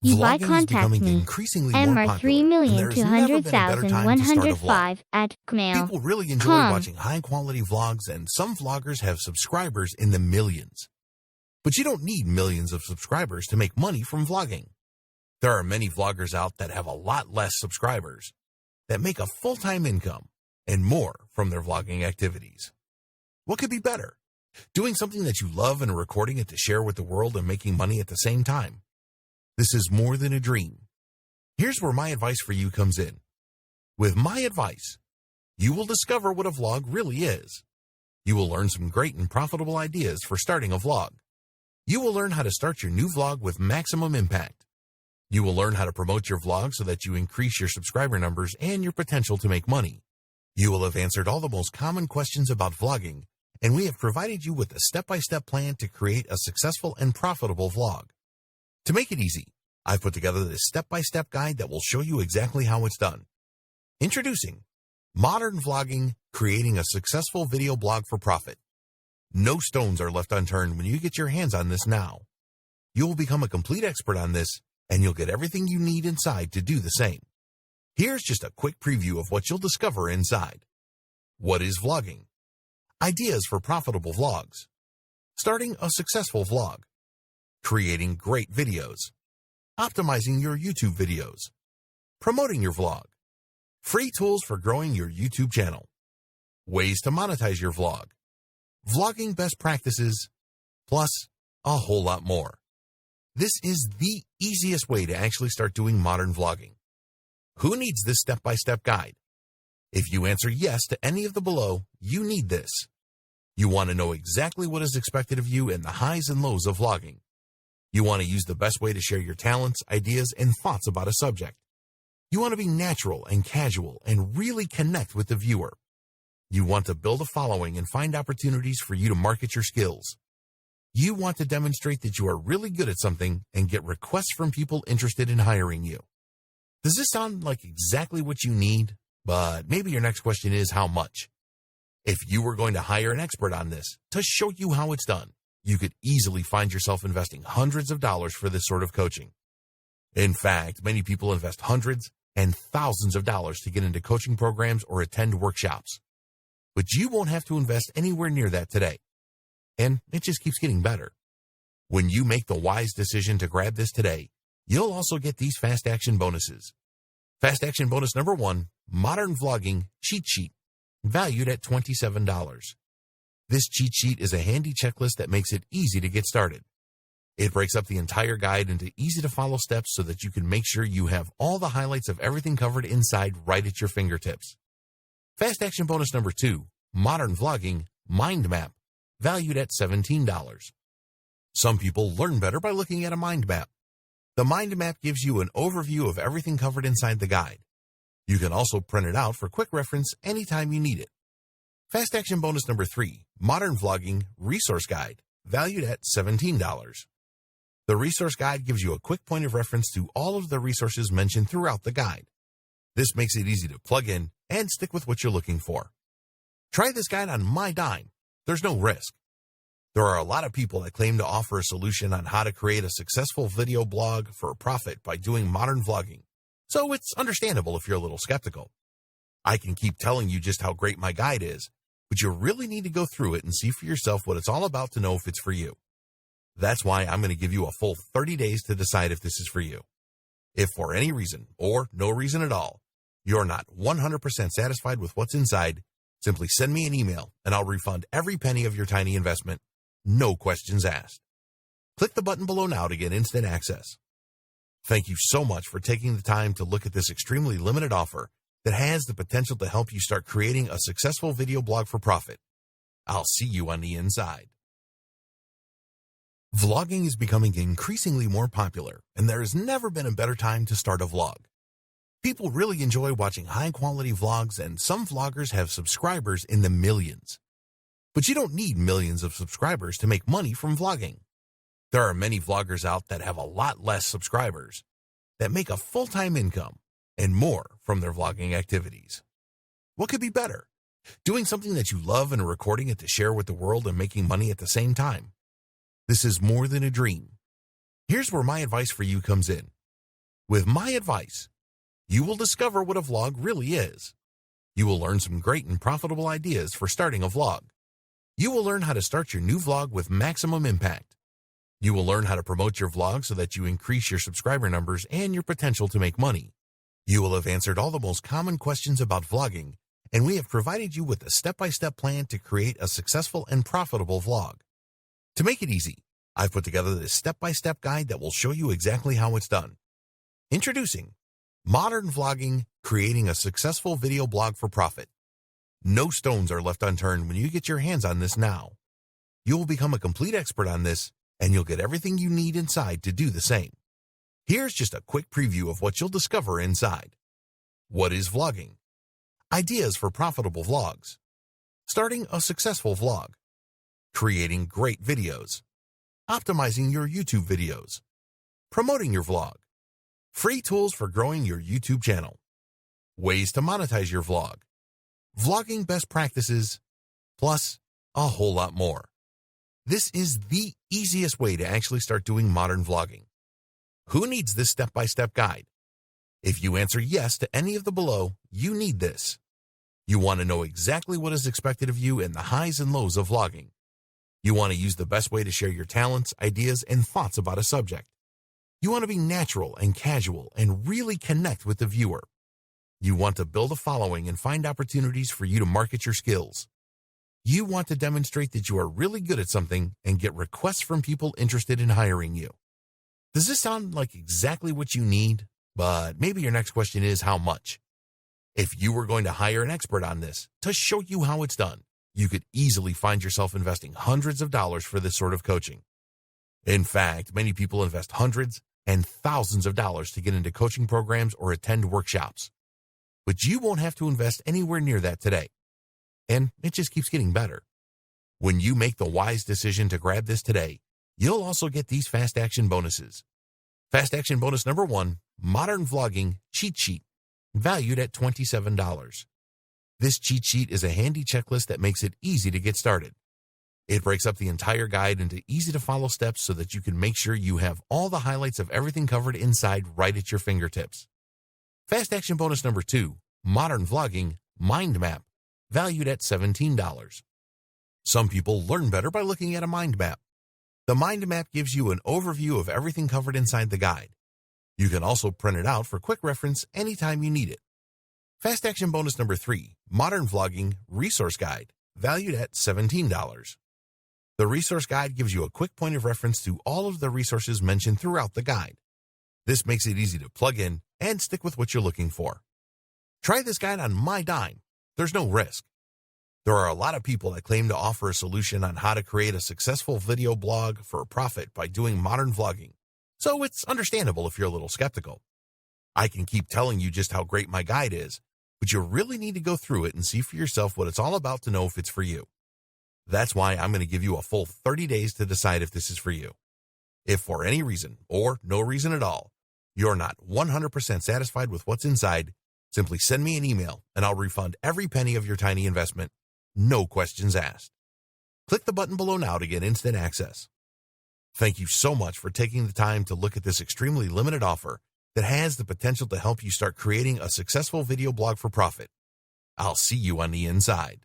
You by Vlogging is contact becoming me. increasingly more popular, and there has never been a better time to start a vlog. at gmail. People really enjoy watching high-quality vlogs, and some vloggers have subscribers in the millions. But you don't need millions of subscribers to make money from vlogging. There are many vloggers out that have a lot less subscribers that make a full-time income and more from their vlogging activities. What could be better? Doing something that you love and recording it to share with the world and making money at the same time. This is more than a dream. Here's where my advice for you comes in. With my advice, you will discover what a vlog really is. You will learn some great and profitable ideas for starting a vlog. You will learn how to start your new vlog with maximum impact. You will learn how to promote your vlog so that you increase your subscriber numbers and your potential to make money. You will have answered all the most common questions about vlogging, and we have provided you with a step-by-step plan to create a successful and profitable vlog. To make it easy, I've put together this step-by-step guide that will show you exactly how it's done. Introducing Modern Vlogging, Creating a Successful Video Blog for Profit. No stones are left unturned when you get your hands on this now. You will become a complete expert on this, and you'll get everything you need inside to do the same. Here's just a quick preview of what you'll discover inside. What is vlogging? Ideas for profitable vlogs. Starting a successful vlog. Creating great videos. Optimizing your YouTube videos. Promoting your vlog. Free tools for growing your YouTube channel. Ways to monetize your vlog. Vlogging best practices, plus a whole lot more. This is the easiest way to actually start doing modern vlogging. Who needs this step-by-step guide? If you answer yes to any of the below, you need this. You want to know exactly what is expected of you in the highs and lows of vlogging. You want to use the best way to share your talents, ideas, and thoughts about a subject. You want to be natural and casual and really connect with the viewer. You want to build a following and find opportunities for you to market your skills. You want to demonstrate that you are really good at something and get requests from people interested in hiring you. Does this sound like exactly what you need? But maybe your next question is how much? If you were going to hire an expert on this to show you how it's done, you could easily find yourself investing hundreds of dollars for this sort of coaching. In fact, many people invest hundreds and thousands of dollars to get into coaching programs or attend workshops. But you won't have to invest anywhere near that today. And it just keeps getting better. When you make the wise decision to grab this today, you'll also get these fast action bonuses. Fast action bonus number 1, Modern Vlogging Cheat Sheet, valued at $27. This cheat sheet is a handy checklist that makes it easy to get started. It breaks up the entire guide into easy-to-follow steps so that you can make sure you have all the highlights of everything covered inside right at your fingertips. Fast action bonus number 2, Modern Vlogging Mind Map, valued at $17. Some people learn better by looking at a mind map. The mind map gives you an overview of everything covered inside the guide. You can also print it out for quick reference anytime you need it. Fast action bonus number 3, Modern Vlogging Resource Guide, valued at $17. The resource guide gives you a quick point of reference to all of the resources mentioned throughout the guide. This makes it easy to plug in and stick with what you're looking for. Try this guide on my dime. There's no risk. There are a lot of people that claim to offer a solution on how to create a successful video blog for a profit by doing modern vlogging. So it's understandable if you're a little skeptical. I can keep telling you just how great my guide is, but you really need to go through it and see for yourself what it's all about to know if it's for you. That's why I'm going to give you a full 30 days to decide if this is for you. If for any reason, or no reason at all, you're not 100% satisfied with what's inside, simply send me an email and I'll refund every penny of your tiny investment, no questions asked. Click the button below now to get instant access. Thank you so much for taking the time to look at this extremely limited offer that has the potential to help you start creating a successful video blog for profit. I'll see you on the inside. Vlogging is becoming increasingly more popular, and there has never been a better time to start a vlog. People really enjoy watching high-quality vlogs, and some vloggers have subscribers in the millions. But you don't need millions of subscribers to make money from vlogging. There are many vloggers out that have a lot less subscribers that make a full-time income and more from their vlogging activities. What could be better? Doing something that you love and recording it to share with the world and making money at the same time. This is more than a dream. Here's where my advice for you comes in. With my advice, you will discover what a vlog really is. You will learn some great and profitable ideas for starting a vlog. You will learn how to start your new vlog with maximum impact. You will learn how to promote your vlog so that you increase your subscriber numbers and your potential to make money. You will have answered all the most common questions about vlogging, and we have provided you with a step-by-step plan to create a successful and profitable vlog. To make it easy, I've put together this step-by-step guide that will show you exactly how it's done. Introducing Modern Vlogging, Creating a Successful Video Blog for Profit. No stones are left unturned when you get your hands on this now. You will become a complete expert on this, and you'll get everything you need inside to do the same. Here's just a quick preview of what you'll discover inside. What is vlogging? Ideas for profitable vlogs. Starting a successful vlog. Creating great videos. Optimizing your YouTube videos. Promoting your vlog. Free tools for growing your YouTube channel. Ways to monetize your vlog. Vlogging best practices, plus a whole lot more. This is the easiest way to actually start doing modern vlogging. Who needs this step-by-step guide? If you answer yes to any of the below, you need this. You want to know exactly what is expected of you in the highs and lows of vlogging. You want to use the best way to share your talents, ideas, and thoughts about a subject. You want to be natural and casual and really connect with the viewer. You want to build a following and find opportunities for you to market your skills. You want to demonstrate that you are really good at something and get requests from people interested in hiring you. Does this sound like exactly what you need? But maybe your next question is how much? If you were going to hire an expert on this to show you how it's done, you could easily find yourself investing hundreds of dollars for this sort of coaching. In fact, many people invest hundreds and thousands of dollars to get into coaching programs or attend workshops. But you won't have to invest anywhere near that today. And it just keeps getting better. When you make the wise decision to grab this today, you'll also get these fast action bonuses. Fast action bonus number 1, Modern Vlogging Cheat Sheet, valued at $27. This cheat sheet is a handy checklist that makes it easy to get started. It breaks up the entire guide into easy-to-follow steps so that you can make sure you have all the highlights of everything covered inside right at your fingertips. Fast action bonus number 2, Modern Vlogging Mind Map, valued at $17. Some people learn better by looking at a mind map. The mind map gives you an overview of everything covered inside the guide. You can also print it out for quick reference anytime you need it. Fast action bonus number 3, Modern Vlogging Resource Guide, valued at $17. The resource guide gives you a quick point of reference to all of the resources mentioned throughout the guide. This makes it easy to plug in and stick with what you're looking for. Try this guide on my dime. There's no risk. There are a lot of people that claim to offer a solution on how to create a successful video blog for a profit by doing modern vlogging, so it's understandable if you're a little skeptical. I can keep telling you just how great my guide is, but you really need to go through it and see for yourself what it's all about to know if it's for you. That's why I'm going to give you a full 30 days to decide if this is for you. If for any reason, or no reason at all, you're not 100% satisfied with what's inside, simply send me an email and I'll refund every penny of your tiny investment. No questions asked. Click the button below now to get instant access. Thank you so much for taking the time to look at this extremely limited offer that has the potential to help you start creating a successful video blog for profit. I'll see you on the inside.